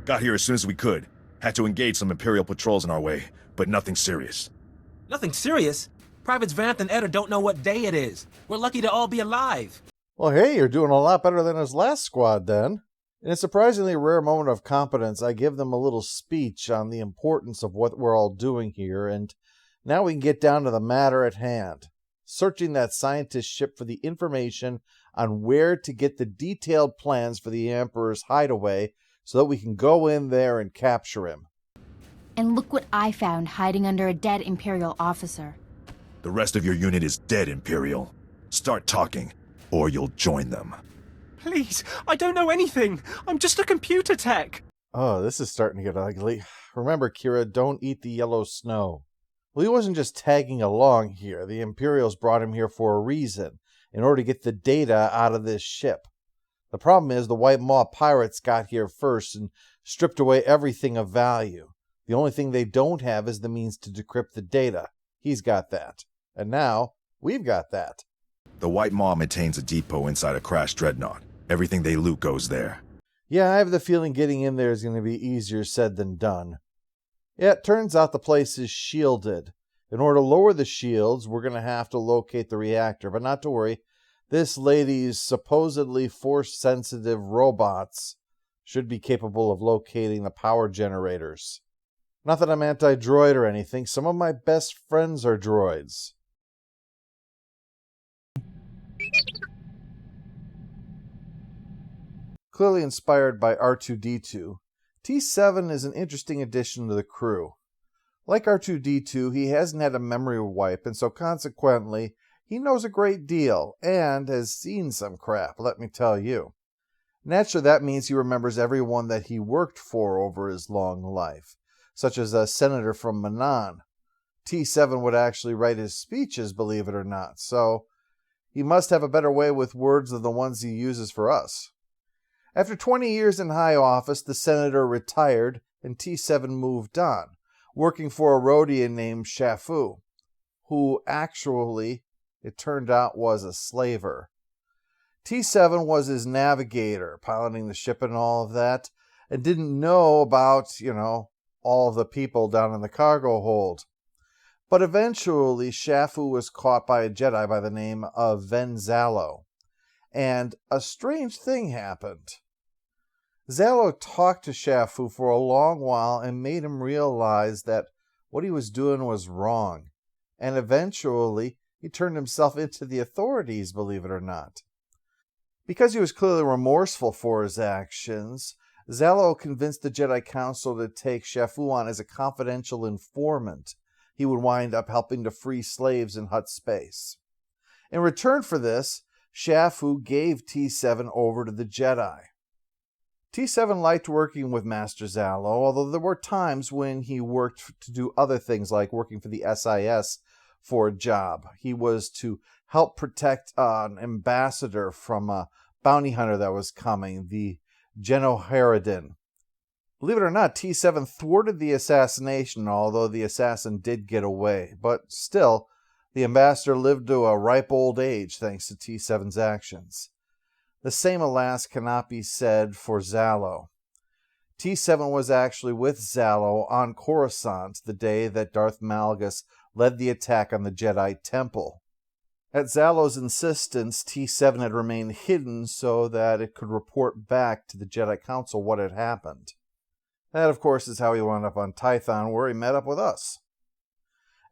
Got here as soon as we could. Had to engage some Imperial patrols in our way, but nothing serious. Nothing serious? Privates Vanth and Eder don't know what day it is. We're lucky to all be alive. Well, hey, you're doing a lot better than his last squad, then. In a surprisingly rare moment of competence, I give them a little speech on the importance of what we're all doing here, and now we can get down to the matter at hand. Searching that scientist ship for the information on where to get the detailed plans for the Emperor's hideaway so that we can go in there and capture him. And look what I found hiding under a dead Imperial officer. The rest of your unit is dead, Imperial. Start talking, or you'll join them. Please, I don't know anything. I'm just a computer tech. Oh, this is starting to get ugly. Remember, Kira, don't eat the yellow snow. Well, he wasn't just tagging along here. The Imperials brought him here for a reason, in order to get the data out of this ship. The problem is the White Maw pirates got here first and stripped away everything of value. The only thing they don't have is the means to decrypt the data. He's got that. And now, we've got that. The White Maw maintains a depot inside a crashed Dreadnought. Everything they loot goes there. Yeah, I have the feeling getting in there is going to be easier said than done. Yeah, it turns out the place is shielded. In order to lower the shields, we're going to have to locate the reactor. But not to worry, this lady's supposedly force-sensitive robots should be capable of locating the power generators. Not that I'm anti-droid or anything. Some of my best friends are droids. Clearly inspired by R2-D2, T7 is an interesting addition to the crew. Like R2-D2, he hasn't had a memory wipe, and so consequently, he knows a great deal, and has seen some crap, let me tell you. Naturally, that means he remembers everyone that he worked for over his long life, such as a senator from Manan. T7 would actually write his speeches, believe it or not, so he must have a better way with words than the ones he uses for us. After 20 years in high office, the senator retired and T7 moved on, working for a Rhodian named Shafu, who actually, it turned out, was a slaver. T7 was his navigator, piloting the ship and all of that, and didn't know about, all of the people down in the cargo hold. But eventually, Shafu was caught by a Jedi by the name of Zalo, and a strange thing happened. Zalo talked to Shafu for a long while and made him realize that what he was doing was wrong. And eventually, he turned himself into the authorities, believe it or not. Because he was clearly remorseful for his actions, Zalo convinced the Jedi Council to take Shafu on as a confidential informant. He would wind up helping to free slaves in Hutt space. In return for this, Shafu gave T7 over to the Jedi. T7 liked working with Master Zalo, although there were times when he worked to do other things like working for the SIS for a job. He was to help protect an ambassador from a bounty hunter that was coming, the Genoharadin. Believe it or not, T7 thwarted the assassination, although the assassin did get away. But still, the ambassador lived to a ripe old age thanks to T7's actions. The same, alas, cannot be said for Zalo. T7 was actually with Zalo on Coruscant the day that Darth Malgus led the attack on the Jedi Temple. At Zalo's insistence, T7 had remained hidden so that it could report back to the Jedi Council what had happened. That, of course, is how he wound up on Tython, where he met up with us.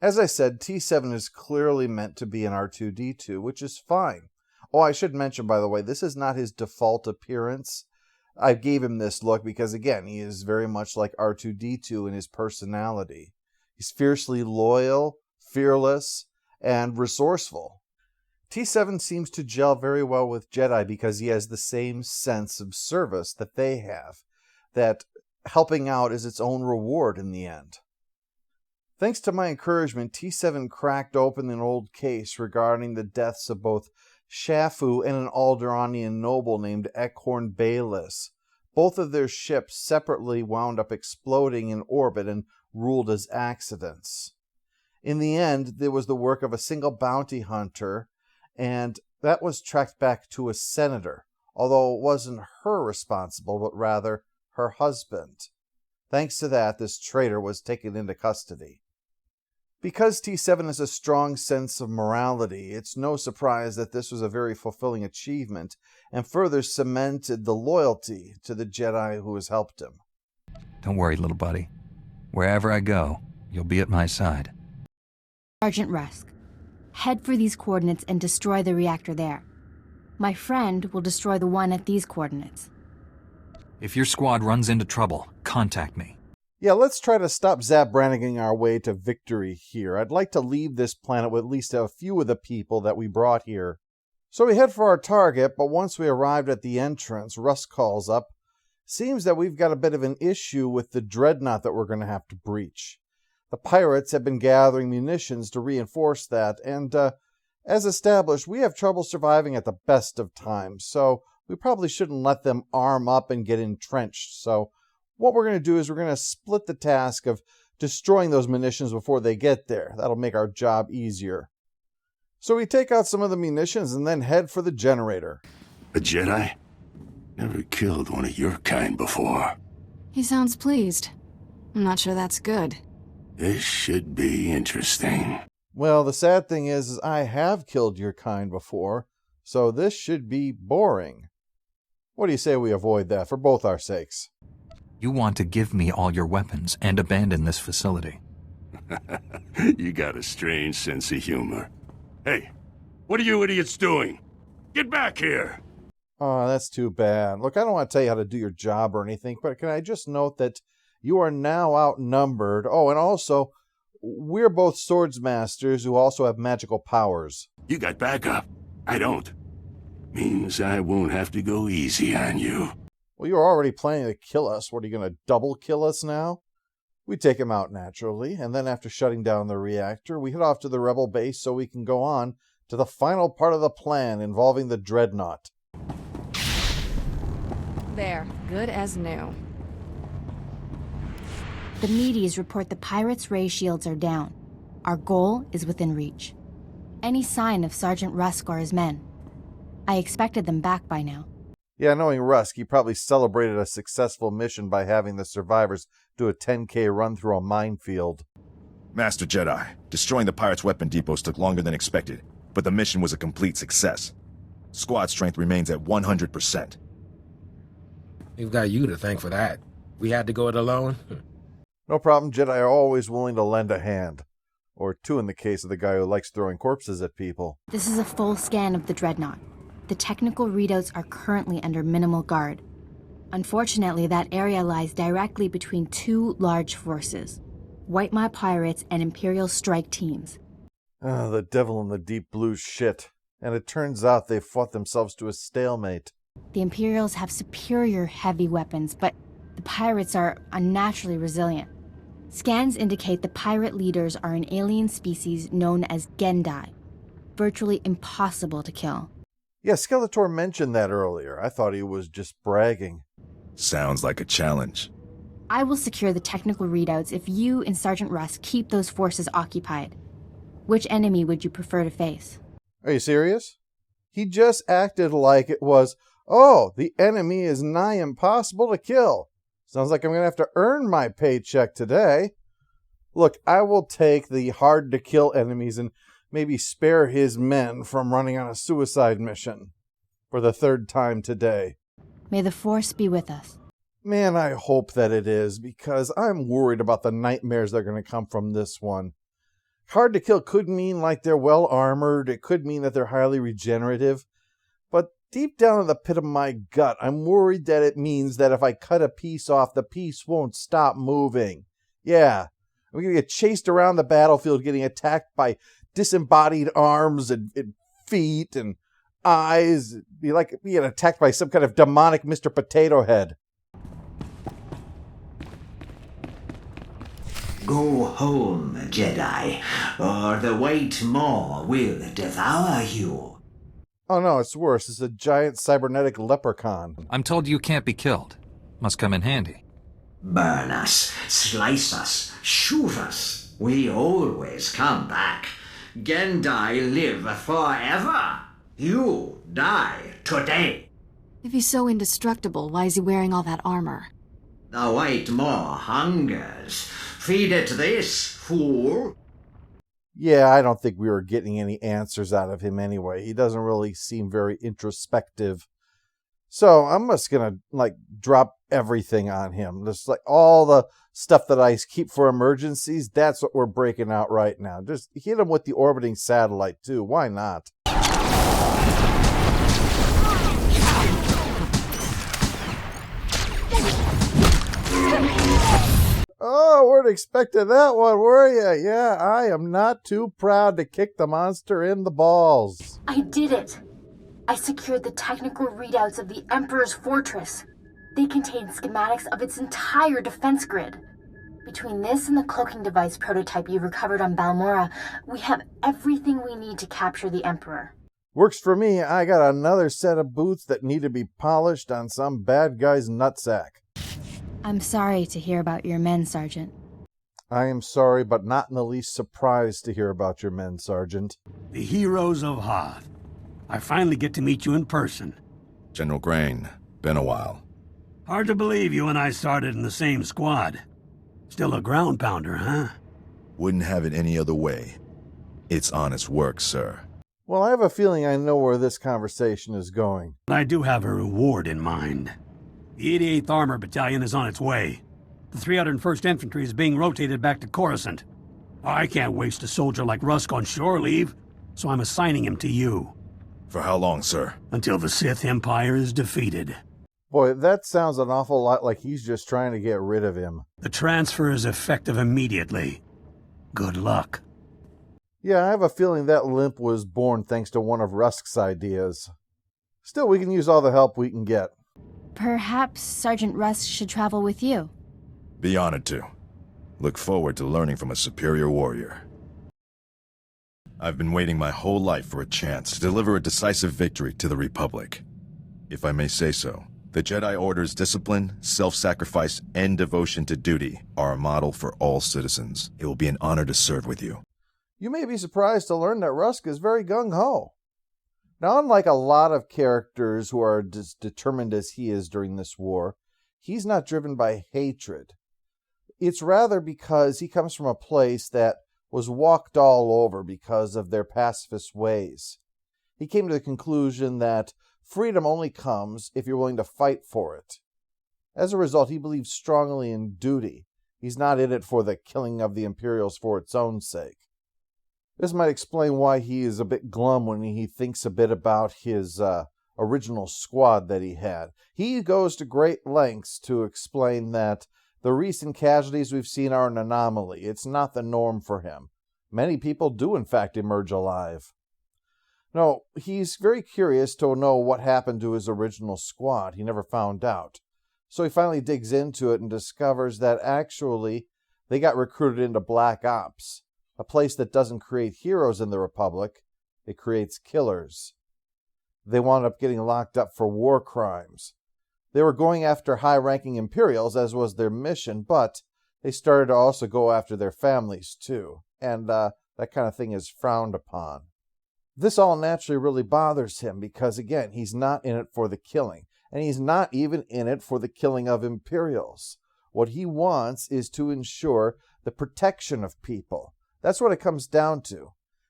As I said, T7 is clearly meant to be an R2-D2, which is fine. Oh, I should mention, by the way, this is not his default appearance. I gave him this look because, again, he is very much like R2-D2 in his personality. He's fiercely loyal, fearless, and resourceful. T7 seems to gel very well with Jedi because he has the same sense of service that they have, that helping out is its own reward in the end. Thanks to my encouragement, T7 cracked open an old case regarding the deaths of both Shafu and an Alderaanian noble named Ekhorn Bayless. Both of their ships separately wound up exploding in orbit and ruled as accidents. In the end, there was the work of a single bounty hunter, and that was tracked back to a senator, although it wasn't her responsible, but rather her husband. Thanks to that, this traitor was taken into custody. Because T7 has a strong sense of morality, it's no surprise that this was a very fulfilling achievement and further cemented the loyalty to the Jedi who has helped him. Don't worry, little buddy. Wherever I go, you'll be at my side. Sergeant Rusk, head for these coordinates and destroy the reactor there. My friend will destroy the one at these coordinates. If your squad runs into trouble, contact me. Yeah, let's try to stop Zap Brannigan our way to victory here. I'd like to leave this planet with at least a few of the people that we brought here. So we head for our target, but once we arrived at the entrance, Rusk calls up. Seems that we've got a bit of an issue with the Dreadnought that we're going to have to breach. The pirates have been gathering munitions to reinforce that, and as established, we have trouble surviving at the best of times, so we probably shouldn't let them arm up and get entrenched. So what we're going to do is we're going to split the task of destroying those munitions before they get there. That'll make our job easier. So we take out some of the munitions and then head for the generator. A Jedi? Never killed one of your kind before. He sounds pleased. I'm not sure that's good. This should be interesting. Well, the sad thing is I have killed your kind before, so this should be boring. What do you say we avoid that for both our sakes? You want to give me all your weapons and abandon this facility. You got a strange sense of humor. Hey, what are you idiots doing? Get back here! Oh, that's too bad. Look, I don't want to tell you how to do your job or anything, but can I just note that you are now outnumbered. Oh, and also, we're both swords masters who also have magical powers. You got backup. I don't. Means I won't have to go easy on you. Well, you were already planning to kill us. What, are you going to double kill us now? We take him out naturally, and then after shutting down the reactor, we head off to the rebel base so we can go on to the final part of the plan involving the Dreadnought. There, good as new. The meaties report the pirates' ray shields are down. Our goal is within reach. Any sign of Sergeant Rusk or his men? I expected them back by now. Yeah, knowing Rusk, he probably celebrated a successful mission by having the survivors do a 10K run through a minefield. Master Jedi, destroying the pirates' weapon depots took longer than expected, but the mission was a complete success. Squad strength remains at 100%. We've got you to thank for that. We had to go it alone. No problem, Jedi are always willing to lend a hand. Or two in the case of the guy who likes throwing corpses at people. This is a full scan of the Dreadnought. The technical readouts are currently under minimal guard. Unfortunately, that area lies directly between two large forces, Whitemire pirates and Imperial strike teams. Ah, the devil in the deep blue shit. And it turns out they fought themselves to a stalemate. The Imperials have superior heavy weapons, but the pirates are unnaturally resilient. Scans indicate the pirate leaders are an alien species known as Jedi, virtually impossible to kill. Yeah, SWTOR mentioned that earlier. I thought he was just bragging. Sounds like a challenge. I will secure the technical readouts if you and Sergeant Rusk keep those forces occupied. Which enemy would you prefer to face? Are you serious? He just acted like it was, oh, the enemy is nigh impossible to kill. Sounds like I'm going to have to earn my paycheck today. Look, I will take the hard-to-kill enemies and maybe spare his men from running on a suicide mission for the third time today. May the Force be with us. Man, I hope that it is, because I'm worried about the nightmares that are going to come from this one. Hard to kill could mean like they're well armored, it could mean that they're highly regenerative, but deep down in the pit of my gut, I'm worried that it means that if I cut a piece off, the piece won't stop moving. Yeah, I'm going to get chased around the battlefield getting attacked by disembodied arms and feet and eyes. It'd be like being attacked by some kind of demonic Mr. Potato Head. Go home, Jedi, or the White Maw will devour you. Oh no, it's worse. It's a giant cybernetic leprechaun. I'm told you can't be killed. Must come in handy. Burn us, slice us, shoot us. We always come back. Jedi live forever. You die today. If he's so indestructible, why is he wearing all that armor? The White Maw hungers. Feed it this, fool. Yeah, I don't think we were getting any answers out of him anyway. He doesn't really seem very introspective. So I'm just gonna drop everything on him. Just all the stuff that I keep for emergencies, that's what we're breaking out right now. Just hit him with the orbiting satellite too. Why not? Oh, weren't expecting that one, were you? Yeah, I am not too proud to kick the monster in the balls. I did it! I secured the technical readouts of the Emperor's fortress. They contain schematics of its entire defense grid. Between this and the cloaking device prototype you recovered on Balmora, we have everything we need to capture the Emperor. Works for me. I got another set of boots that need to be polished on some bad guy's nutsack. I'm sorry to hear about your men, Sergeant. I am sorry, but not in the least surprised to hear about your men, Sergeant. The heroes of Hoth. I finally get to meet you in person. General Grain, been a while. Hard to believe you and I started in the same squad. Still a ground pounder, huh? Wouldn't have it any other way. It's honest work, sir. Well, I have a feeling I know where this conversation is going. I do have a reward in mind. The 88th Armor Battalion is on its way. The 301st Infantry is being rotated back to Coruscant. I can't waste a soldier like Rusk on shore leave, so I'm assigning him to you. For how long, sir? Until the Sith Empire is defeated. Boy, that sounds an awful lot like he's just trying to get rid of him. The transfer is effective immediately. Good luck. Yeah, I have a feeling that limp was born thanks to one of Rusk's ideas. Still, we can use all the help we can get. Perhaps Sergeant Rusk should travel with you. Be honored to. Look forward to learning from a superior warrior. I've been waiting my whole life for a chance to deliver a decisive victory to the Republic. If I may say so, the Jedi Order's discipline, self-sacrifice, and devotion to duty are a model for all citizens. It will be an honor to serve with you. You may be surprised to learn that Rusk is very gung-ho. Now, unlike a lot of characters who are as determined as he is during this war, he's not driven by hatred. It's rather because he comes from a place that was walked all over because of their pacifist ways. He came to the conclusion that freedom only comes if you're willing to fight for it. As a result, he believes strongly in duty. He's not in it for the killing of the Imperials for its own sake. This might explain why he is a bit glum when he thinks a bit about his original squad that he had. He goes to great lengths to explain that the recent casualties we've seen are an anomaly. It's not the norm for him. Many people do, in fact, emerge alive. No, he's very curious to know what happened to his original squad. He never found out. So he finally digs into it and discovers that actually they got recruited into Black Ops. A place that doesn't create heroes in the Republic, it creates killers. They wound up getting locked up for war crimes. They were going after high-ranking Imperials, as was their mission, but they started to also go after their families, too. And that kind of thing is frowned upon. This all naturally really bothers him because, again, he's not in it for the killing. And he's not even in it for the killing of Imperials. What he wants is to ensure the protection of people. That's what it comes down to.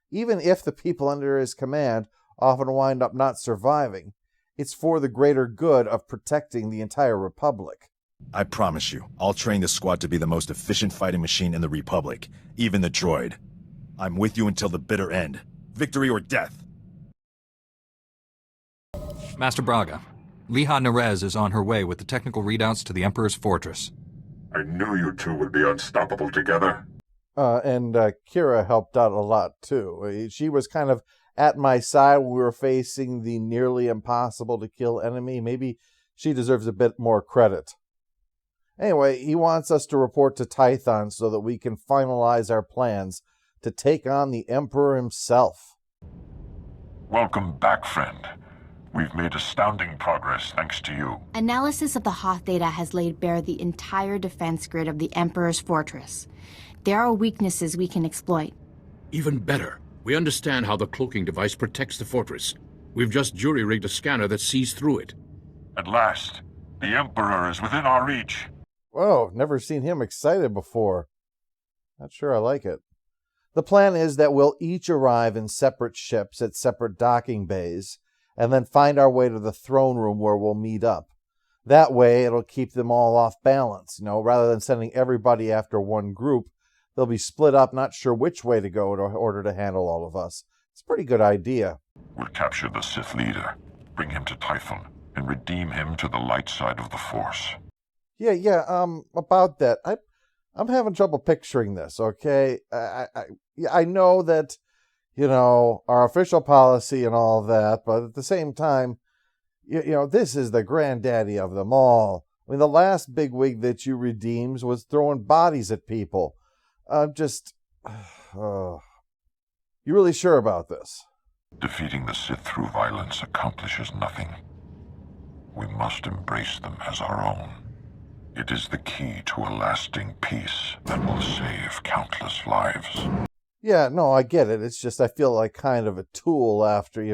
Even if the people under his command often wind up not surviving, it's for the greater good of protecting the entire Republic. I promise you, I'll train this squad to be the most efficient fighting machine in the Republic, even the droid. I'm with you until the bitter end. Victory or death. Master Braga, Liha Nerez is on her way with the technical readouts to the Emperor's fortress. I knew you two would be unstoppable together. And Kira helped out a lot, too. She was kind of at my side when we were facing the nearly impossible-to-kill enemy. Maybe she deserves a bit more credit. Anyway, he wants us to report to Tython so that we can finalize our plans to take on the Emperor himself. Welcome back, friend. We've made astounding progress thanks to you. Analysis of the Hoth data has laid bare the entire defense grid of the Emperor's fortress. There are weaknesses we can exploit. Even better, we understand how the cloaking device protects the fortress. We've just jury-rigged a scanner that sees through it. At last, the Emperor is within our reach. Whoa, never seen him excited before. Not sure I like it. The plan is that we'll each arrive in separate ships at separate docking bays, and then find our way to the throne room where we'll meet up. That way, it'll keep them all off balance. Rather than sending everybody after one group, they'll be split up, not sure which way to go in order to handle all of us. It's a pretty good idea. We'll capture the Sith leader, bring him to Typhon, and redeem him to the light side of the Force. Yeah, about that. I'm having trouble picturing this, okay? I know that, our official policy and all that, but at the same time, this is the granddaddy of them all. I mean, the last bigwig that you redeemed was throwing bodies at people. You really sure about this? Defeating the Sith through violence accomplishes nothing. We must embrace them as our own. It is the key to a lasting peace that will save countless lives. Yeah, no, I get it. It's just I feel like kind of a tool after,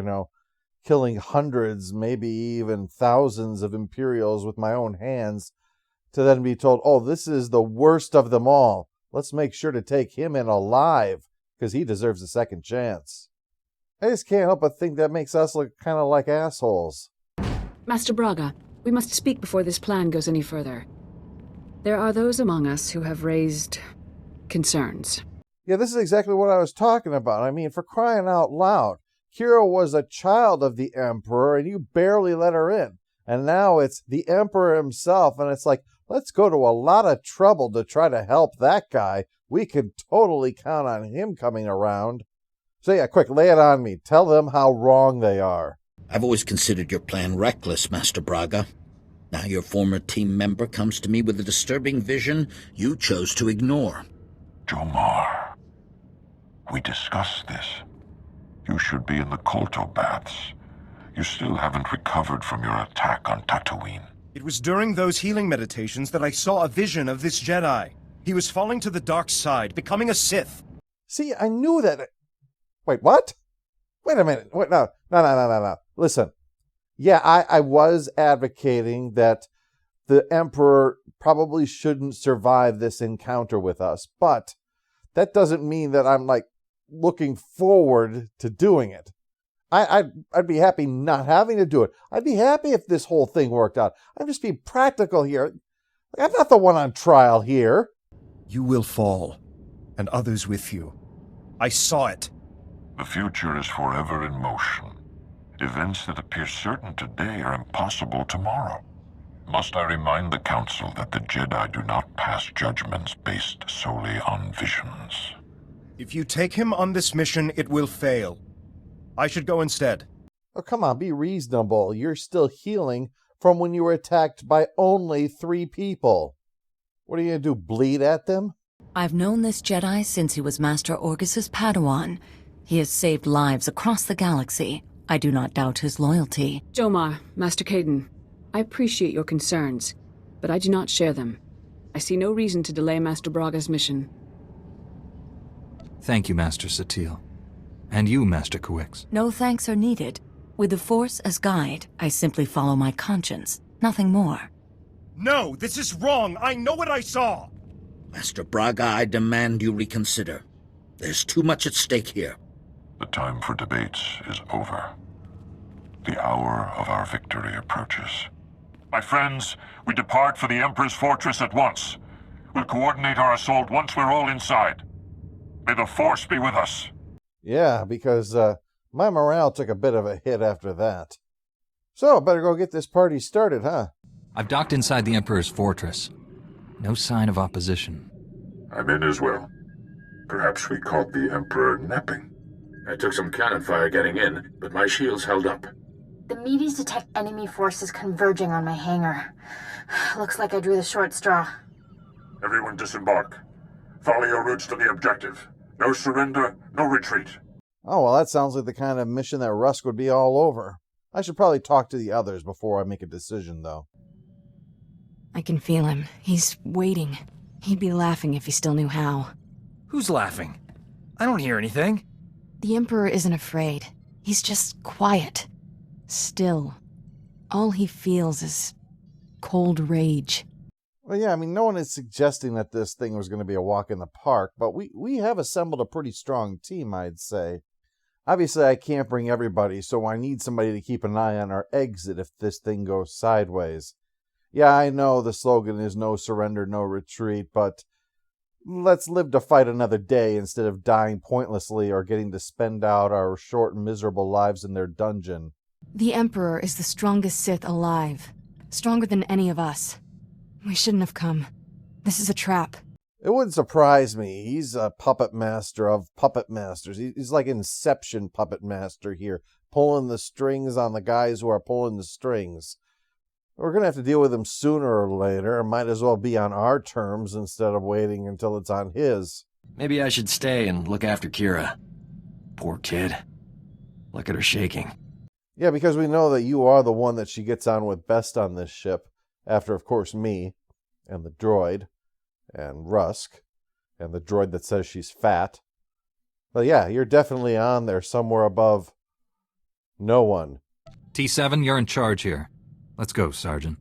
killing hundreds, maybe even thousands of Imperials with my own hands, to then be told, oh, this is the worst of them all. Let's make sure to take him in alive, because he deserves a second chance. I just can't help but think that makes us look kind of like assholes. Master Braga, we must speak before this plan goes any further. There are those among us who have raised concerns. Yeah, this is exactly what I was talking about. I mean, for crying out loud, Kira was a child of the Emperor, and you barely let her in. And now it's the Emperor himself, and it's like, let's go to a lot of trouble to try to help that guy. We can totally count on him coming around. So yeah, quick, lay it on me. Tell them how wrong they are. I've always considered your plan reckless, Master Braga. Now your former team member comes to me with a disturbing vision you chose to ignore. Jomar, we discussed this. You should be in the Kolto baths. You still haven't recovered from your attack on Tatooine. It was during those healing meditations that I saw a vision of this Jedi. He was falling to the dark side, becoming a Sith. See, I knew that. Wait, what? Wait a minute. Wait, no. Listen. Yeah, I was advocating that the Emperor probably shouldn't survive this encounter with us, but that doesn't mean that I'm, looking forward to doing it. I'd be happy not having to do it. I'd be happy if this whole thing worked out. I'm just being practical here. I'm not the one on trial here. You will fall, and others with you. I saw it. The future is forever in motion. Events that appear certain today are impossible tomorrow. Must I remind the Council that the Jedi do not pass judgments based solely on visions? If you take him on this mission, it will fail. I should go instead. Oh, come on, be reasonable. You're still healing from when you were attacked by only 3 people. What are you going to do, bleed at them? I've known this Jedi since he was Master Orgus's Padawan. He has saved lives across the galaxy. I do not doubt his loyalty. Jomar, Master Caden, I appreciate your concerns, but I do not share them. I see no reason to delay Master Braga's mission. Thank you, Master Satil. And you, Master Kuix. No thanks are needed. With the Force as guide, I simply follow my conscience. Nothing more. No, this is wrong. I know what I saw. Master Braga, I demand you reconsider. There's too much at stake here. The time for debates is over. The hour of our victory approaches. My friends, we depart for the Emperor's fortress at once. We'll coordinate our assault once we're all inside. May the Force be with us. Yeah, because my morale took a bit of a hit after that. So, better go get this party started, huh? I've docked inside the Emperor's fortress. No sign of opposition. I'm in as well. Perhaps we caught the Emperor napping. I took some cannon fire getting in, but my shields held up. The Medes detect enemy forces converging on my hangar. Looks like I drew the short straw. Everyone disembark. Follow your routes to the objective. No surrender, no retreat. Oh, well, that sounds like the kind of mission that Rusk would be all over. I should probably talk to the others before I make a decision, though. I can feel him. He's waiting. He'd be laughing if he still knew how. Who's laughing? I don't hear anything. The Emperor isn't afraid. He's just quiet. Still. All he feels is cold rage. Well, yeah, I mean, no one is suggesting that this thing was going to be a walk in the park, but we have assembled a pretty strong team, I'd say. Obviously, I can't bring everybody, so I need somebody to keep an eye on our exit if this thing goes sideways. Yeah, I know the slogan is no surrender, no retreat, but let's live to fight another day instead of dying pointlessly or getting to spend out our short, miserable lives in their dungeon. The Emperor is the strongest Sith alive. Stronger than any of us. We shouldn't have come. This is a trap. It wouldn't surprise me. He's a puppet master of puppet masters. He's like Inception puppet master here, pulling the strings on the guys who are pulling the strings. We're going to have to deal with him sooner or later. Might as well be on our terms instead of waiting until it's on his. Maybe I should stay and look after Kira. Poor kid. Look at her shaking. Yeah, because we know that you are the one that she gets on with best on this ship. After, of course, me, and the droid, and Rusk, and the droid that says she's fat. But yeah, you're definitely on there somewhere above no one. T7, you're in charge here. Let's go, Sergeant.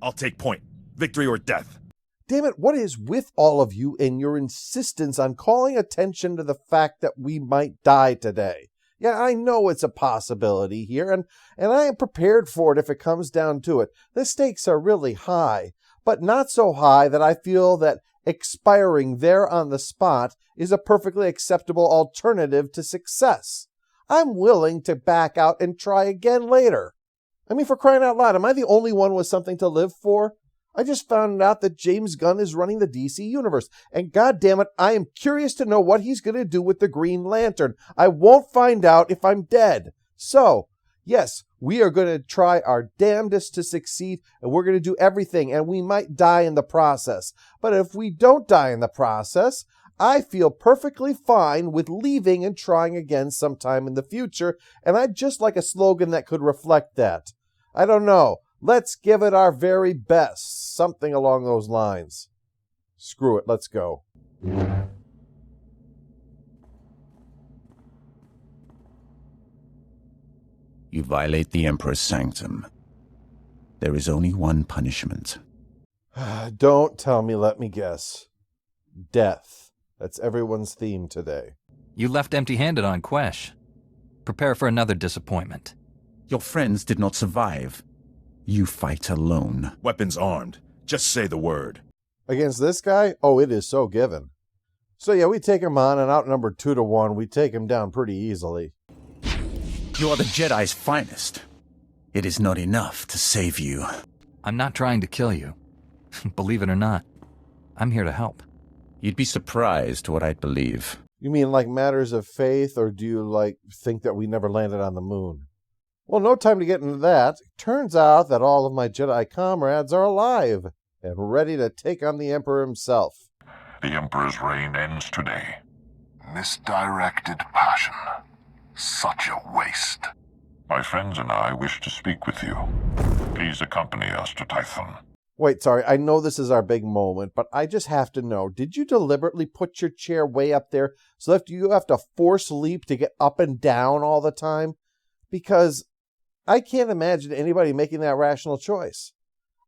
I'll take point. Victory or death. Damn it, what is with all of you and your insistence on calling attention to the fact that we might die today? Yeah, I know it's a possibility here, and I am prepared for it if it comes down to it. The stakes are really high, but not so high that I feel that expiring there on the spot is a perfectly acceptable alternative to success. I'm willing to back out and try again later. I mean, for crying out loud, am I the only one with something to live for? I just found out that James Gunn is running the DC Universe, and goddammit, I am curious to know what he's going to do with the Green Lantern. I won't find out if I'm dead. So, yes, we are going to try our damnedest to succeed, and we're going to do everything, and we might die in the process. But if we don't die in the process, I feel perfectly fine with leaving and trying again sometime in the future, and I'd just like a slogan that could reflect that. I don't know. Let's give it our very best. Something along those lines. Screw it, let's go. You violate the Emperor's sanctum. There is only one punishment. Don't tell me, let me guess. Death. That's everyone's theme today. You left empty-handed on Quesh. Prepare for another disappointment. Your friends did not survive. You fight alone. Weapons armed. Just say the word. Against this guy? Oh, it is so given. So yeah, we take him on, and outnumbered 2-1, we take him down pretty easily. You are the Jedi's finest. It is not enough to save you. I'm not trying to kill you. Believe it or not, I'm here to help. You'd be surprised what I'd believe. You mean like matters of faith, or do you think that we never landed on the moon? Well, no time to get into that. Turns out that all of my Jedi comrades are alive and ready to take on the Emperor himself. The Emperor's reign ends today. Misdirected passion. Such a waste. My friends and I wish to speak with you. Please accompany us to Tython. Wait, sorry, I know this is our big moment, but I just have to know, did you deliberately put your chair way up there so that you have to force leap to get up and down all the time? Because I can't imagine anybody making that rational choice.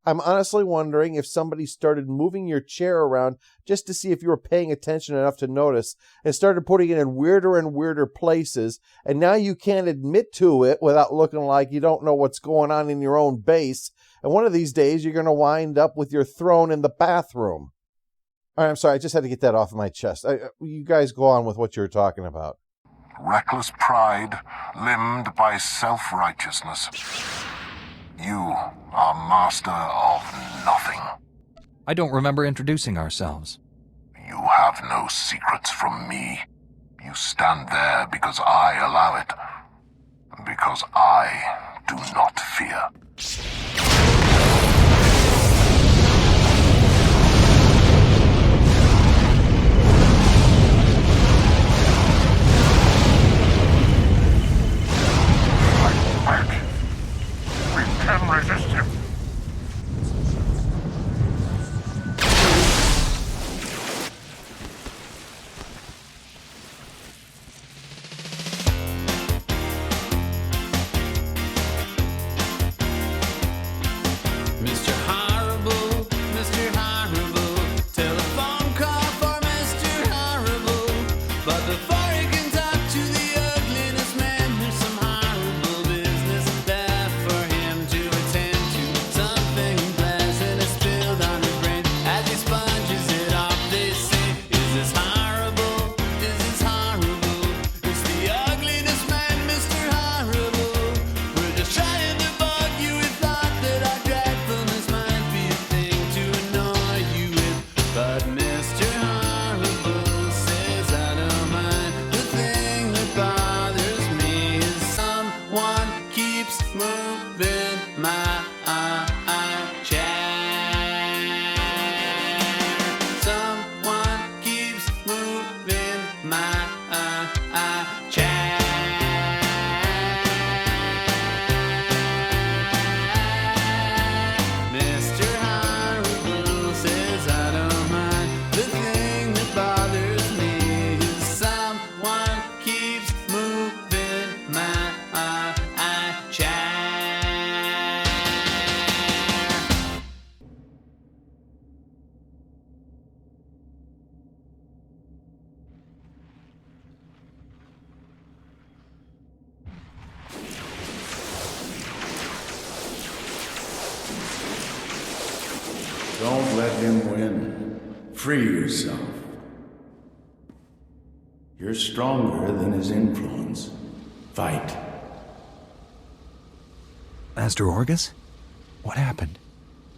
I'm honestly wondering if somebody started moving your chair around just to see if you were paying attention enough to notice and started putting it in weirder and weirder places, and now you can't admit to it without looking like you don't know what's going on in your own base, and one of these days you're going to wind up with your throne in the bathroom. All right, I'm sorry, I just had to get that off of my chest. You guys go on with what you were talking about. Reckless pride, limbed by self-righteousness. You are master of nothing. I don't remember introducing ourselves. You have no secrets from me. You stand there because I allow it. Because I do not fear. We can resist him. Don't let him win. Free yourself. You're stronger than his influence. Fight. Master Orgus? What happened?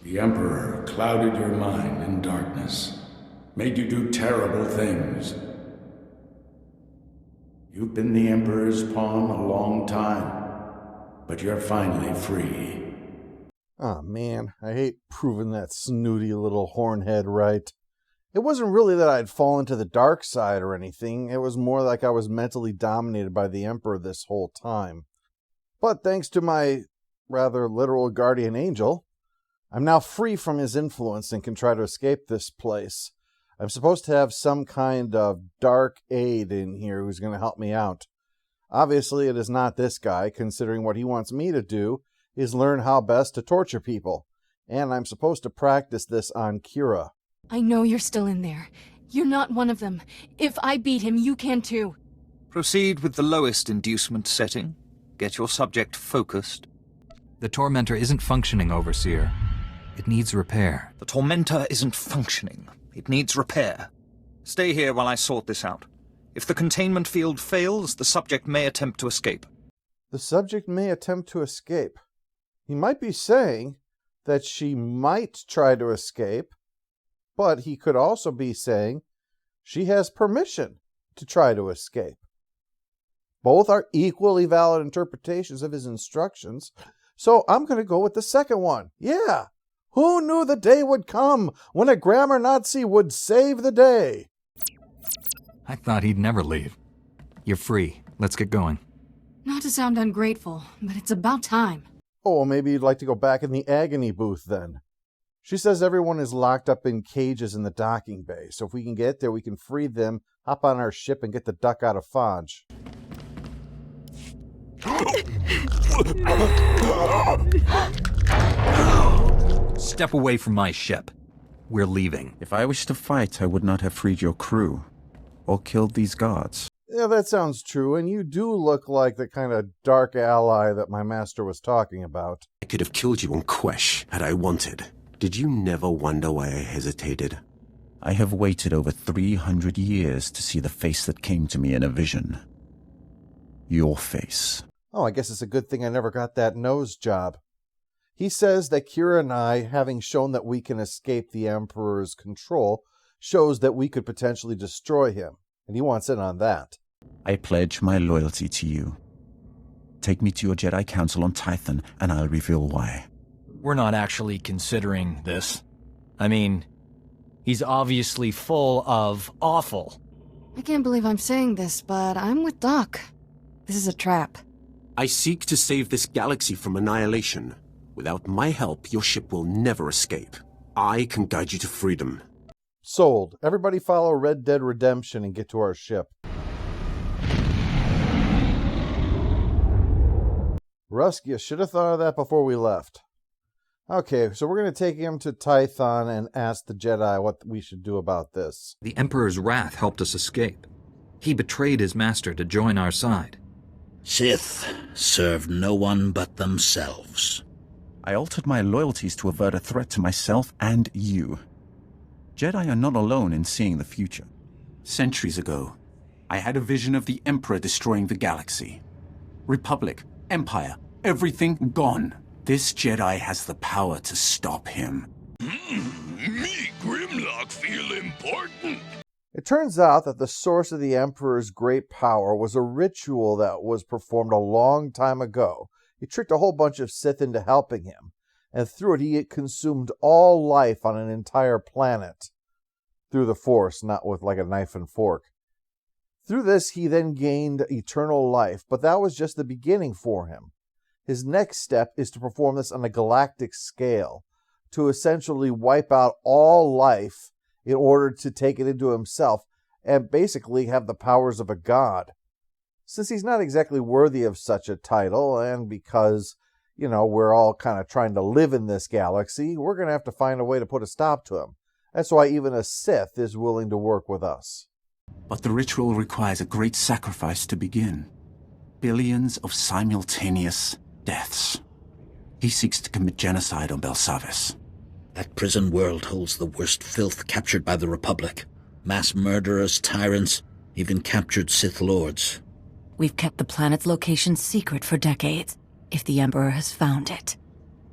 The Emperor clouded your mind in darkness, made you do terrible things. You've been the Emperor's pawn a long time, but you're finally free. Oh man, I hate proving that snooty little hornhead right. It wasn't really that I'd fallen to the dark side or anything, it was more like I was mentally dominated by the Emperor this whole time. But thanks to my rather literal guardian angel, I'm now free from his influence and can try to escape this place. I'm supposed to have some kind of dark aide in here who's going to help me out. Obviously, it is not this guy, considering what he wants me to do is learn how best to torture people. And I'm supposed to practice this on Kira. I know you're still in there. You're not one of them. If I beat him, you can too. Proceed with the lowest inducement setting. Get your subject focused. The Tormentor isn't functioning, Overseer. It needs repair. The Tormentor isn't functioning. It needs repair. Stay here while I sort this out. If the containment field fails, the subject may attempt to escape. The subject may attempt to escape. He might be saying that she might try to escape, but he could also be saying she has permission to try to escape. Both are equally valid interpretations of his instructions, so I'm going to go with the second one. Yeah, who knew the day would come when a grammar Nazi would save the day? I thought he'd never leave. You're free. Let's get going. Not to sound ungrateful, but it's about time. Oh, well, maybe you'd like to go back in the agony booth then. She says everyone is locked up in cages in the docking bay, so if we can get there, we can free them, hop on our ship, and get the duck out of Fodge. Step away from my ship. We're leaving. If I wished to fight, I would not have freed your crew, or killed these guards. Yeah, that sounds true, and you do look like the kind of dark ally that my master was talking about. I could have killed you on Quesh had I wanted. Did you never wonder why I hesitated? I have waited over 300 years to see the face that came to me in a vision. Your face. Oh, I guess it's a good thing I never got that nose job. He says that Kira and I, having shown that we can escape the Emperor's control, shows that we could potentially destroy him, and he wants in on that. I pledge my loyalty to you. Take me to your Jedi Council on Tython, and I'll reveal why. We're not actually considering this. I mean, he's obviously full of awful. I can't believe I'm saying this, but I'm with Doc. This is a trap. I seek to save this galaxy from annihilation. Without my help, your ship will never escape. I can guide you to freedom. Sold. Everybody follow Red Dead Redemption and get to our ship. Rusk, you should have thought of that before we left. Okay, so we're going to take him to Tython and ask the Jedi what we should do about this. The Emperor's wrath helped us escape. He betrayed his master to join our side. Sith serve no one but themselves. I altered my loyalties to avert a threat to myself and you. Jedi are not alone in seeing the future. Centuries ago, I had a vision of the Emperor destroying the galaxy. Republic, Empire, everything gone. This Jedi has the power to stop him. Me, Grimlock, feel important. It turns out that the source of the Emperor's great power was a ritual that was performed a long time ago. He tricked a whole bunch of Sith into helping him, and through it he consumed all life on an entire planet. Through the Force, not with like a knife and fork. Through this he then gained eternal life, but that was just the beginning for him. His next step is to perform this on a galactic scale, to essentially wipe out all life in order to take it into himself and basically have the powers of a god. Since he's not exactly worthy of such a title, and because, we're all kind of trying to live in this galaxy, we're going to have to find a way to put a stop to him. That's why even a Sith is willing to work with us. But the ritual requires a great sacrifice to begin. Billions of simultaneous deaths. He seeks to commit genocide on Belsavis. That prison world holds the worst filth captured by the Republic. Mass murderers, tyrants, even captured Sith Lords. We've kept the planet's location secret for decades, if the Emperor has found it.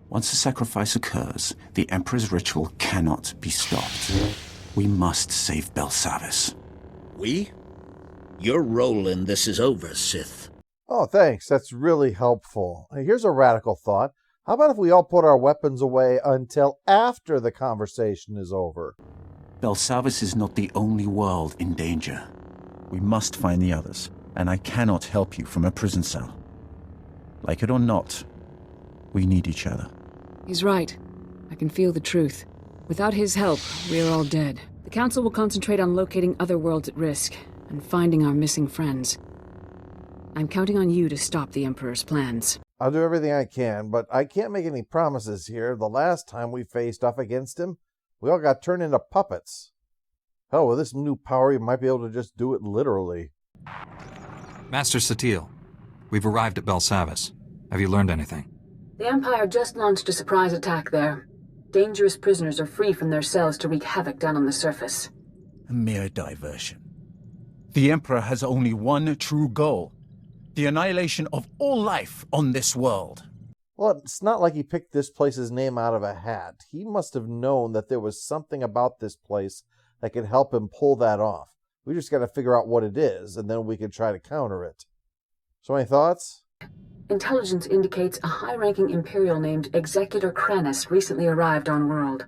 Once a sacrifice occurs, the Emperor's ritual cannot be stopped. We must save Belsavis. We? Your role in this is over, Sith. Oh, thanks. That's really helpful. Here's a radical thought. How about if we all put our weapons away until after the conversation is over? Belsavis is not the only world in danger. We must find the others, and I cannot help you from a prison cell. Like it or not, we need each other. He's right. I can feel the truth. Without his help, we are all dead. The Council will concentrate on locating other worlds at risk, and finding our missing friends. I'm counting on you to stop the Emperor's plans. I'll do everything I can, but I can't make any promises here. The last time we faced off against him, we all got turned into puppets. Hell, with this new power, you might be able to just do it literally. Master SWTOR, we've arrived at Belsavis. Have you learned anything? The Empire just launched a surprise attack there. Dangerous prisoners are free from their cells to wreak havoc down on the surface. A mere diversion. The Emperor has only one true goal: the annihilation of all life on this world. Well, it's not like he picked this place's name out of a hat. He must have known that there was something about this place that could help him pull that off. We just got to figure out what it is, and then we can try to counter it. So any thoughts? Intelligence indicates a high-ranking Imperial named Executor Kranus recently arrived on world.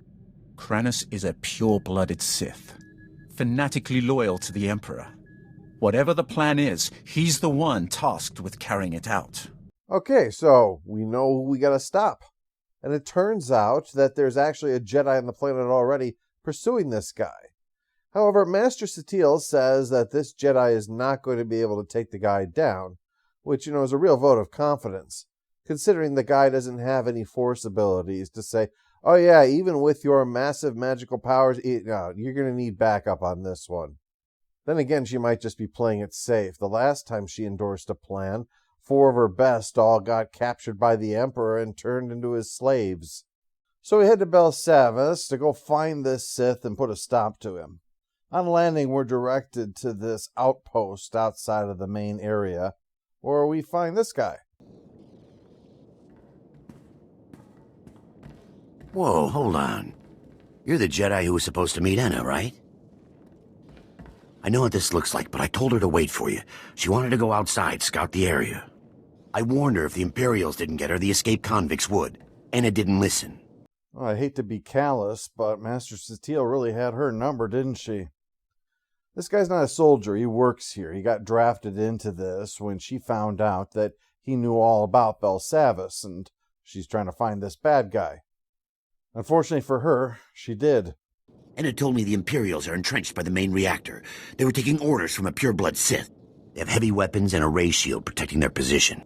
Kranus is a pure-blooded Sith, fanatically loyal to the Emperor. Whatever the plan is, he's the one tasked with carrying it out. Okay, so we know who we got to stop. And it turns out that there's actually a Jedi on the planet already pursuing this guy. However, Master SWTOR says that this Jedi is not going to be able to take the guy down, which, is a real vote of confidence, considering the guy doesn't have any Force abilities to say, oh yeah, even with your massive magical powers, you're going to need backup on this one. Then again, she might just be playing it safe. The last time she endorsed a plan, 4 of her best all got captured by the Emperor and turned into his slaves. So we head to Belsavis to go find this Sith and put a stop to him. On landing, we're directed to this outpost outside of the main area, where we find this guy. Whoa, hold on. You're the Jedi who was supposed to meet Anna, right? I know what this looks like, but I told her to wait for you. She wanted to go outside, scout the area. I warned her if the Imperials didn't get her, the escaped convicts would. Anna didn't listen. Well, I hate to be callous, but Master SWTOR really had her number, didn't she? This guy's not a soldier. He works here. He got drafted into this when she found out that he knew all about Belsavis, and she's trying to find this bad guy. Unfortunately for her, she did. Anna told me the Imperials are entrenched by the main reactor. They were taking orders from a pureblood Sith. They have heavy weapons and a ray shield protecting their position.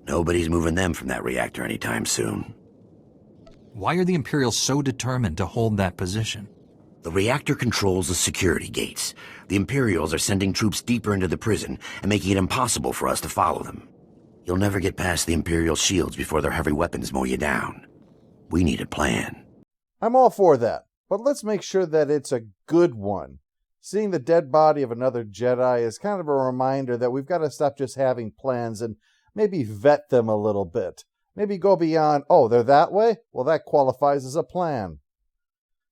Nobody's moving them from that reactor anytime soon. Why are the Imperials so determined to hold that position? The reactor controls the security gates. The Imperials are sending troops deeper into the prison and making it impossible for us to follow them. You'll never get past the Imperial shields before their heavy weapons mow you down. We need a plan. I'm all for that, but let's make sure that it's a good one. Seeing the dead body of another Jedi is kind of a reminder that we've got to stop just having plans and maybe vet them a little bit. Maybe go beyond, oh, they're that way? Well, that qualifies as a plan.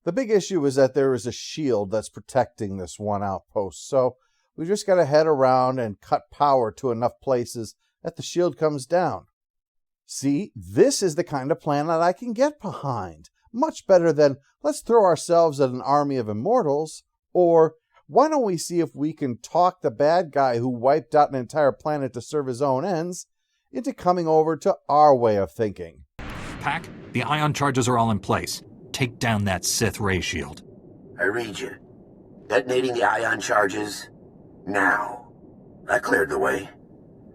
The big issue is that there is a shield that's protecting this one outpost, so we just got to head around and cut power to enough places that the shield comes down. See, this is the kind of plan that I can get behind. Much better than, let's throw ourselves at an army of immortals, or why don't we see if we can talk the bad guy who wiped out an entire planet to serve his own ends into coming over to our way of thinking. Pack, the ion charges are all in place. Take down that Sith ray shield. I read you. Detonating the ion charges now. That cleared the way.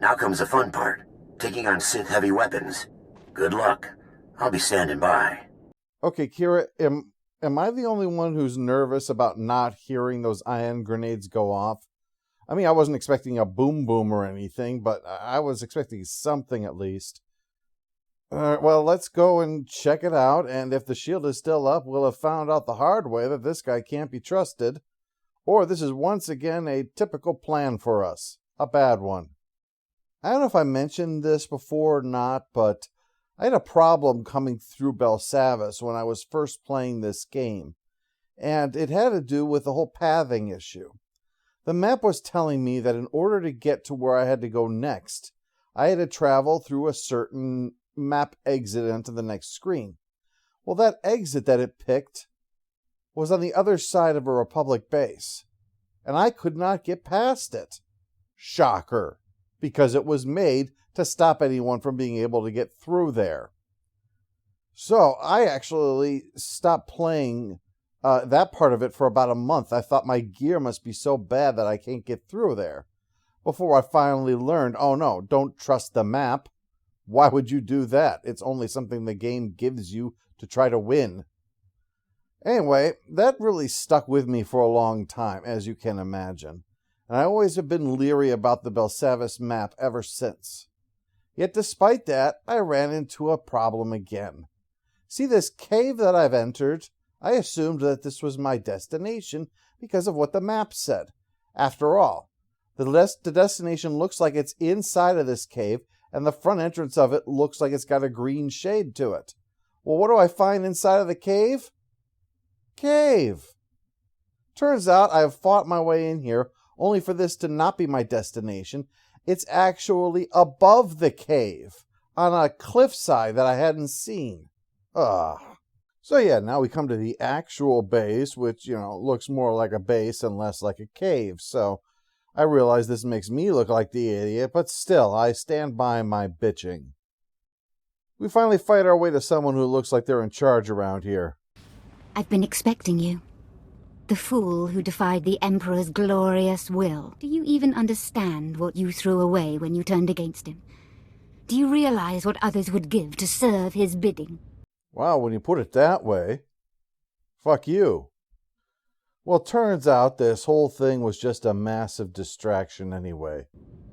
Now comes the fun part. Taking on Sith heavy weapons. Good luck. I'll be standing by. Okay, Kira, am I the only one who's nervous about not hearing those ion grenades go off? I mean, I wasn't expecting a boom boom or anything, but I was expecting something at least. Well, let's go and check it out, and if the shield is still up, we'll have found out the hard way that this guy can't be trusted. Or this is once again a typical plan for us. A bad one. I don't know if I mentioned this before or not, but I had a problem coming through Belsavis when I was first playing this game, and it had to do with the whole pathing issue. The map was telling me that in order to get to where I had to go next, I had to travel through a certain map exit into the next screen. Well, that exit that it picked was on the other side of a Republic base, and I could not get past it. Shocker, because it was made to stop anyone from being able to get through there. So I actually stopped playing that part of it for about a month. I thought my gear must be so bad that I can't get through there. Before I finally learned, oh no, don't trust the map. Why would you do that? It's only something the game gives you to try to win. Anyway, that really stuck with me for a long time, as you can imagine. And I always have been leery about the Belsavis map ever since. Yet despite that, I ran into a problem again. See this cave that I've entered? I assumed that this was my destination because of what the map said. After all, the destination looks like it's inside of this cave, and the front entrance of it looks like it's got a green shade to it. Well, what do I find inside of the cave? Cave! Turns out I have fought my way in here only for this to not be my destination. It's actually above the cave, on a cliffside that I hadn't seen. Ugh. So yeah, now we come to the actual base, which, looks more like a base and less like a cave. So I realize this makes me look like the idiot, but still, I stand by my bitching. We finally fight our way to someone who looks like they're in charge around here. I've been expecting you. The fool who defied the Emperor's glorious will. Do you even understand what you threw away when you turned against him? Do you realize what others would give to serve his bidding? Wow, when you put it that way. Fuck you. Well, turns out this whole thing was just a massive distraction anyway.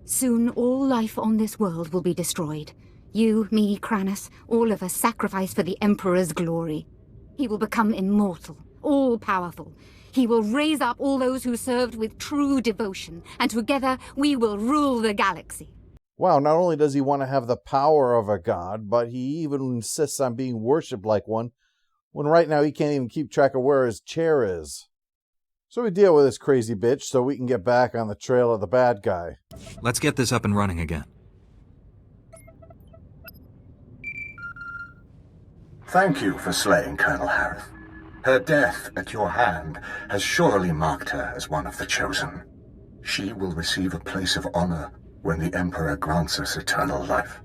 Soon all life on this world will be destroyed. You, me, Kranos, all of us sacrificed for the Emperor's glory. He will become immortal, all-powerful. He will raise up all those who served with true devotion, and together we will rule the galaxy. Wow, not only does he want to have the power of a god, but he even insists on being worshipped like one, when right now he can't even keep track of where his chair is. So we deal with this crazy bitch so we can get back on the trail of the bad guy. Let's get this up and running again. Thank you for slaying Colonel Hoth. Her death at your hand has surely marked her as one of the chosen. She will receive a place of honor when the Emperor grants us eternal life.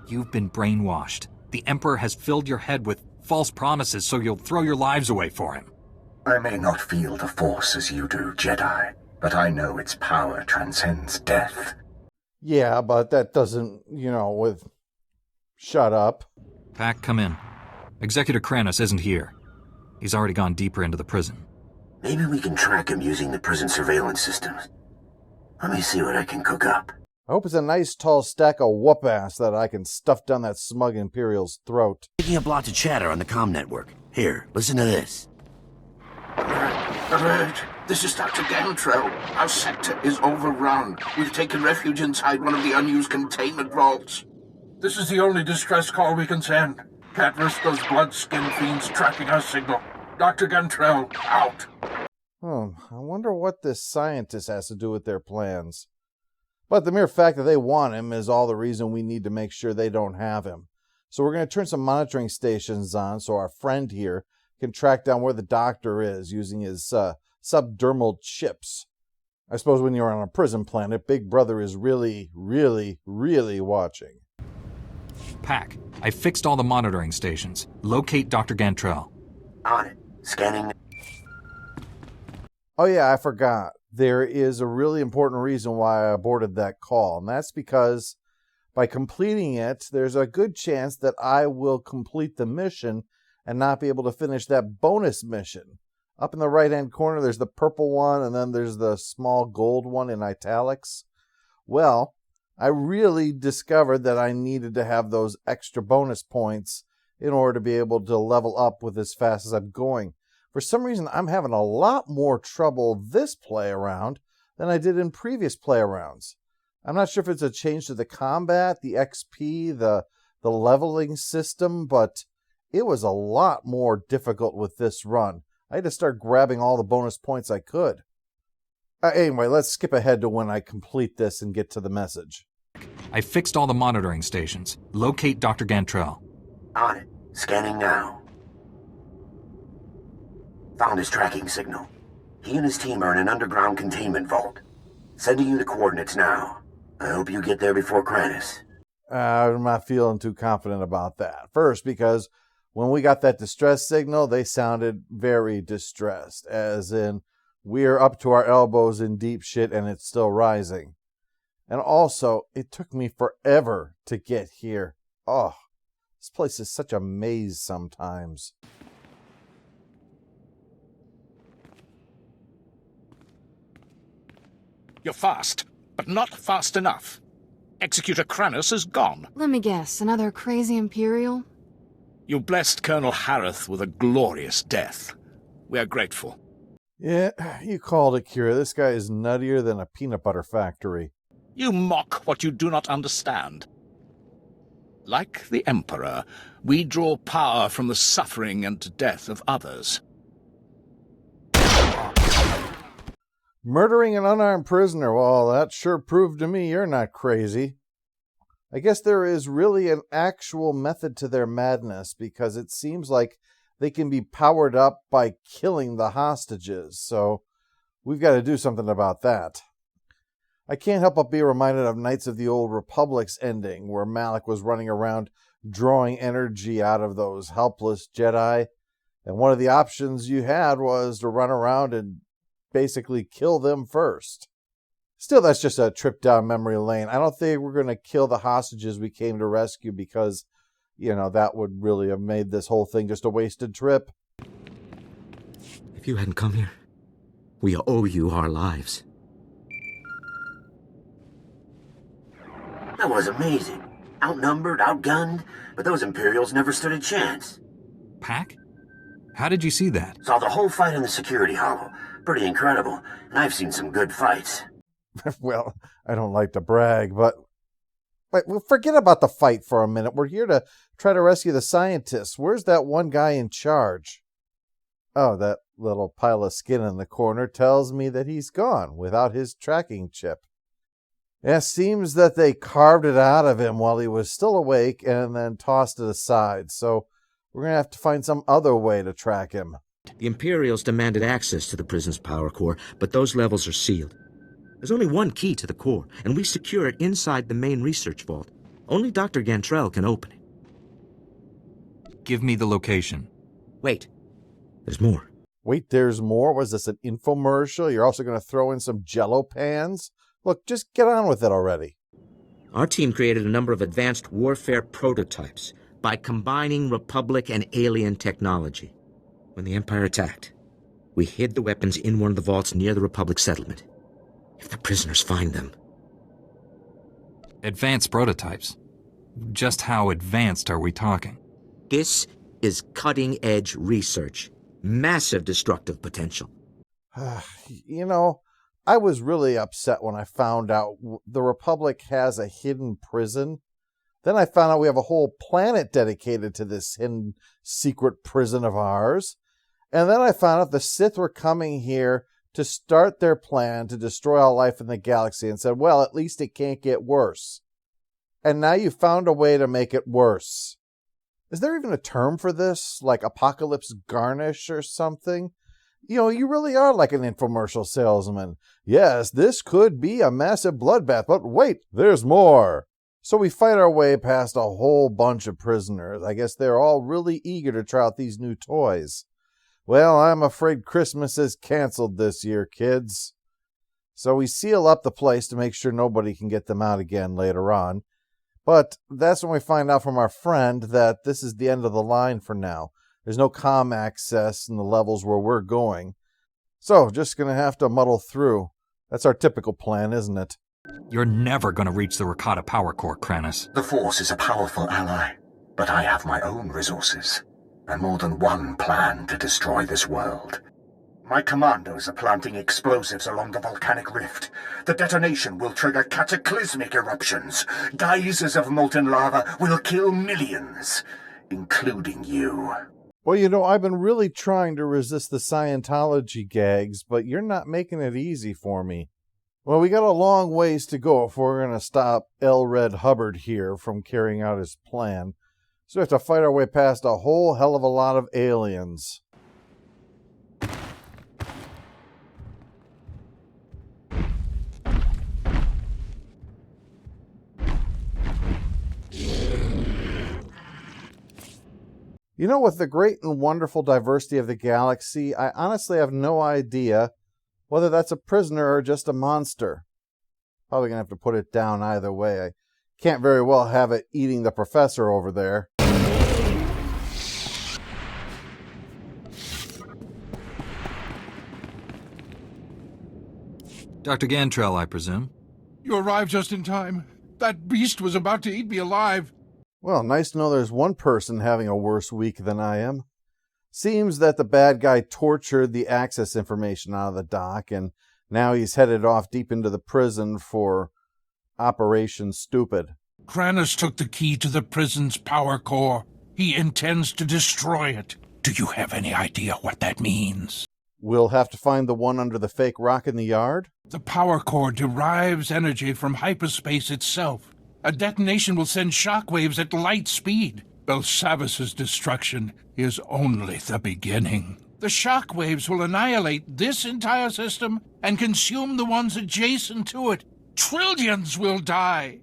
You've been brainwashed. The Emperor has filled your head with false promises so you'll throw your lives away for him. I may not feel the Force as you do, Jedi, but I know its power transcends death. Yeah, but that doesn't, with... Shut up. Pack, come in. Executor Kranos isn't here. He's already gone deeper into the prison. Maybe we can track him using the prison surveillance systems. Let me see what I can cook up. I hope it's a nice tall stack of whoop-ass that I can stuff down that smug Imperial's throat. Picking up lots of chatter on the comm network. Here, listen to this. Alert! This is Dr. Gantrell. Our sector is overrun. We've taken refuge inside one of the unused containment vaults. This is the only distress call we can send. Can't risk those blood-skin fiends tracking our signal. Dr. Gantrell, out. I wonder what this scientist has to do with their plans. But the mere fact that they want him is all the reason we need to make sure they don't have him. So we're going to turn some monitoring stations on so our friend here can track down where the doctor is using his subdermal chips. I suppose when you're on a prison planet, Big Brother is really, really, really watching. Pack, I fixed all the monitoring stations. Locate Dr. Gantrell. On it. Scanning. Oh yeah, I forgot. There is a really important reason why I aborted that call, and that's because by completing it, there's a good chance that I will complete the mission and not be able to finish that bonus mission. Up in the right-hand corner, there's the purple one, and then there's the small gold one in italics. Well, I really discovered that I needed to have those extra bonus points in order to be able to level up with as fast as I'm going. For some reason, I'm having a lot more trouble this play around than I did in previous play arounds. I'm not sure if it's a change to the combat, the XP, the leveling system, but it was a lot more difficult with this run. I had to start grabbing all the bonus points I could. Anyway, let's skip ahead to when I complete this and get to the message. I fixed all the monitoring stations. Locate Dr. Gantrell. On it. Scanning now. Found his tracking signal. He and his team are in an underground containment vault. Sending you the coordinates now. I hope you get there before Kranus. I'm not feeling too confident about that. First, because when we got that distress signal, they sounded very distressed, as in, we're up to our elbows in deep shit and it's still rising. And also, it took me forever to get here. Oh, this place is such a maze sometimes. You're fast, but not fast enough. Executor Kranus is gone. Let me guess, another crazy Imperial? You blessed Colonel Harith with a glorious death. We are grateful. Yeah, you called it, Kira. This guy is nuttier than a peanut butter factory. You mock what you do not understand. Like the Emperor, we draw power from the suffering and death of others. Murdering an unarmed prisoner, well, that sure proved to me you're not crazy. I guess there is really an actual method to their madness, because it seems like they can be powered up by killing the hostages, so we've got to do something about that. I can't help but be reminded of Knights of the Old Republic's ending, where Malik was running around drawing energy out of those helpless Jedi, and one of the options you had was to run around and basically kill them first. Still, that's just a trip down memory lane. I don't think we're going to kill the hostages we came to rescue, because, you know, that would really have made this whole thing just a wasted trip. If you hadn't come here, we owe you our lives. That was amazing. Outnumbered, outgunned, but those Imperials never stood a chance. Pack? How did you see that? Saw the whole fight in the security hollow. Pretty incredible, and I've seen some good fights. Well, I don't like to brag, but forget about the fight for a minute. We're here to try to rescue the scientists. Where's that one guy in charge? Oh, that little pile of skin in the corner tells me that he's gone without his tracking chip. It seems that they carved it out of him while he was still awake and then tossed it aside, so we're going to have to find some other way to track him. The Imperials demanded access to the prison's power core, but those levels are sealed. There's only one key to the core, and we secure it inside the main research vault. Only Dr. Gantrell can open it. Give me the location. Wait. There's more. Wait, there's more? Was this an infomercial? You're also going to throw in some Jell-O pans? Look, just get on with it already. Our team created a number of advanced warfare prototypes by combining Republic and alien technology. When the Empire attacked, we hid the weapons in one of the vaults near the Republic settlement. If the prisoners find them... Advanced prototypes? Just how advanced are we talking? This is cutting-edge research. Massive destructive potential. You know, I was really upset when I found out the Republic has a hidden prison. Then I found out we have a whole planet dedicated to this hidden secret prison of ours. And then I found out the Sith were coming here to start their plan to destroy all life in the galaxy, and said, well, at least it can't get worse. And now you found a way to make it worse. Is there even a term for this? Like apocalypse garnish or something? You know, you really are like an infomercial salesman. Yes, this could be a massive bloodbath, but wait, there's more. So we fight our way past a whole bunch of prisoners. I guess they're all really eager to try out these new toys. Well, I'm afraid Christmas is canceled this year, kids. So we seal up the place to make sure nobody can get them out again later on. But that's when we find out from our friend that this is the end of the line for now. There's no comm access in the levels where we're going. So, just going to have to muddle through. That's our typical plan, isn't it? You're never gonna reach the Rakata power core, Kranis. The Force is a powerful ally, but I have my own resources, and more than one plan to destroy this world. My commandos are planting explosives along the volcanic rift. The detonation will trigger cataclysmic eruptions. Geysers of molten lava will kill millions, including you. Well, you know, I've been really trying to resist the Scientology gags, but you're not making it easy for me. Well, we got a long ways to go if we're going to stop L. Red Hubbard here from carrying out his plan. So we have to fight our way past a whole hell of a lot of aliens. You know, with the great and wonderful diversity of the galaxy, I honestly have no idea whether that's a prisoner or just a monster. Probably going to have to put it down either way. I can't very well have it eating the professor over there. Dr. Gantrell, I presume? You arrived just in time. That beast was about to eat me alive. Well, nice to know there's one person having a worse week than I am. Seems that the bad guy tortured the access information out of the doc, and now he's headed off deep into the prison for Operation Stupid. Kranis took the key to the prison's power core. He intends to destroy it. Do you have any idea what that means? We'll have to find the one under the fake rock in the yard? The power core derives energy from hyperspace itself. A detonation will send shockwaves at light speed. Belsavis's destruction is only the beginning. The shockwaves will annihilate this entire system and consume the ones adjacent to it. Trillions will die.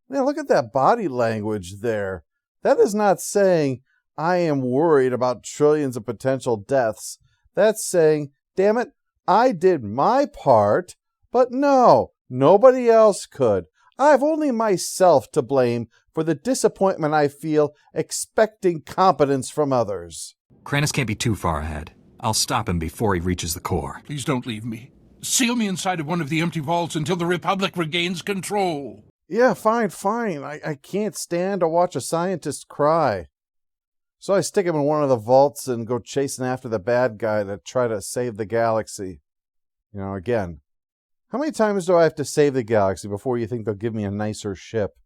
Now look at that body language there. That is not saying, I am worried about trillions of potential deaths. That's saying, damn it, I did my part, but no, nobody else could. I've only myself to blame for the disappointment I feel expecting competence from others. Kranis can't be too far ahead. I'll stop him before he reaches the core. Please don't leave me. Seal me inside of one of the empty vaults until the Republic regains control. Yeah, fine. I can't stand to watch a scientist cry. So I stick him in one of the vaults and go chasing after the bad guy to try to save the galaxy. You know, again, how many times do I have to save the galaxy before you think they'll give me a nicer ship?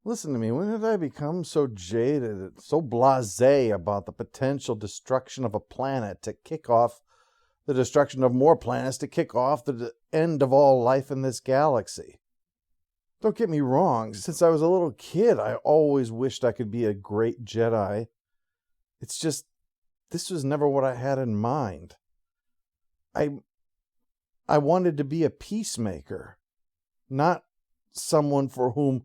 Listen to me, when did I become so jaded, so blasé about the potential destruction of a planet to kick off the destruction of more planets to kick off the end of all life in this galaxy? Don't get me wrong, since I was a little kid, I always wished I could be a great Jedi. It's just, this was never what I had in mind. I wanted to be a peacemaker, not someone for whom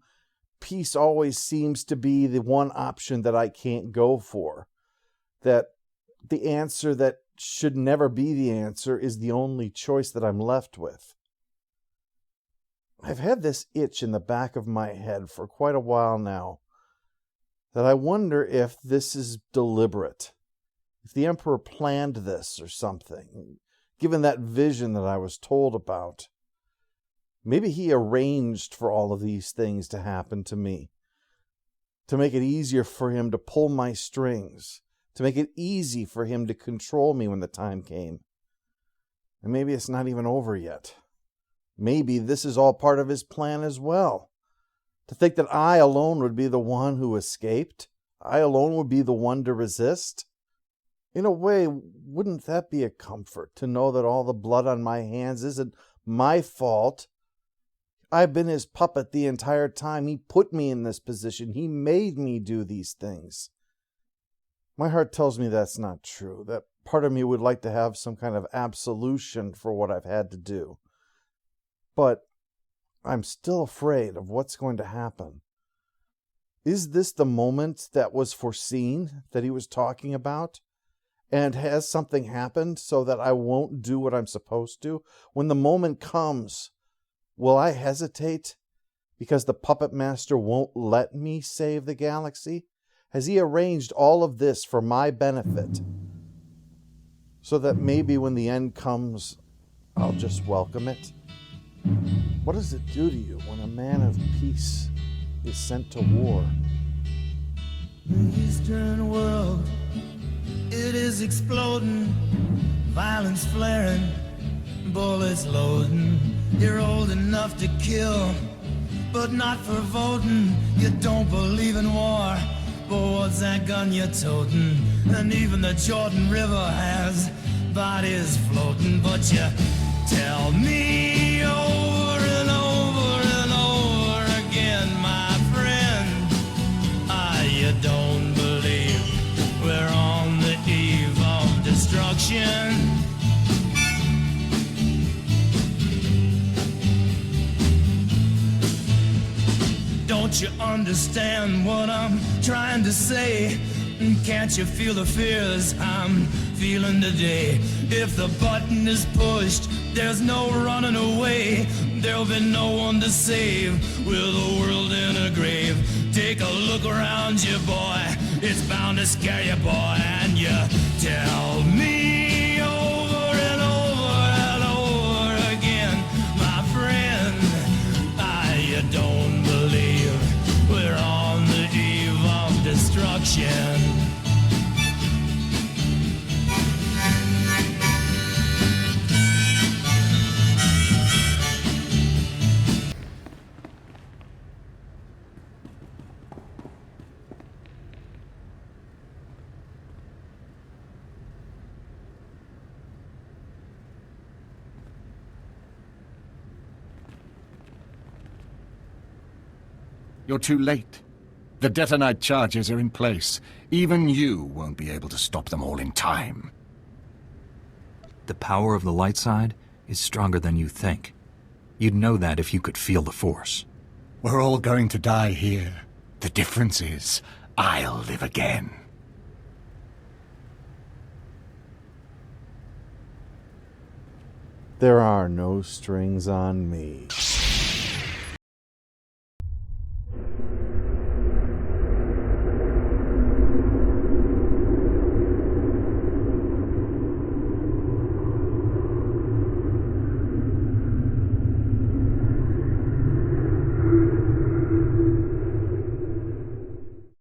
peace always seems to be the one option that I can't go for. That the answer that should never be the answer is the only choice that I'm left with. I've had this itch in the back of my head for quite a while now, that I wonder if this is deliberate, if the Emperor planned this or something, given that vision that I was told about. Maybe he arranged for all of these things to happen to me, to make it easier for him to pull my strings, to make it easy for him to control me when the time came. And maybe it's not even over yet. Maybe this is all part of his plan as well. To think that I alone would be the one who escaped, I alone would be the one to resist. In a way, wouldn't that be a comfort to know that all the blood on my hands isn't my fault? I've been his puppet the entire time. He put me in this position. He made me do these things. My heart tells me that's not true, that part of me would like to have some kind of absolution for what I've had to do. But I'm still afraid of what's going to happen. Is this the moment that was foreseen, that he was talking about? And has something happened so that I won't do what I'm supposed to? When the moment comes, will I hesitate because the puppet master won't let me save the galaxy? Has he arranged all of this for my benefit? So that maybe when the end comes, I'll just welcome it? What does it do to you when a man of peace is sent to war? The Eastern world, it is exploding, violence flaring, bullets loading. You're old enough to kill, but not for voting. You don't believe in war, but what's that gun you're toting? And even the Jordan River has bodies floating. But you tell me over and over and over again, my friend, you don't believe we're on the eve of destruction. Don't you understand what I'm trying to say? Can't you feel the fears I'm feeling today? If the button is pushed, there's no running away. There'll be no one to save with the world in a grave. Take a look around you, boy. It's bound to scare you, boy. And you tell me over and over and over again, my friend, you don't believe we're on the eve of destruction. You're too late. The detonite charges are in place. Even you won't be able to stop them all in time. The power of the light side is stronger than you think. You'd know that if you could feel the Force. We're all going to die here. The difference is, I'll live again. There are no strings on me.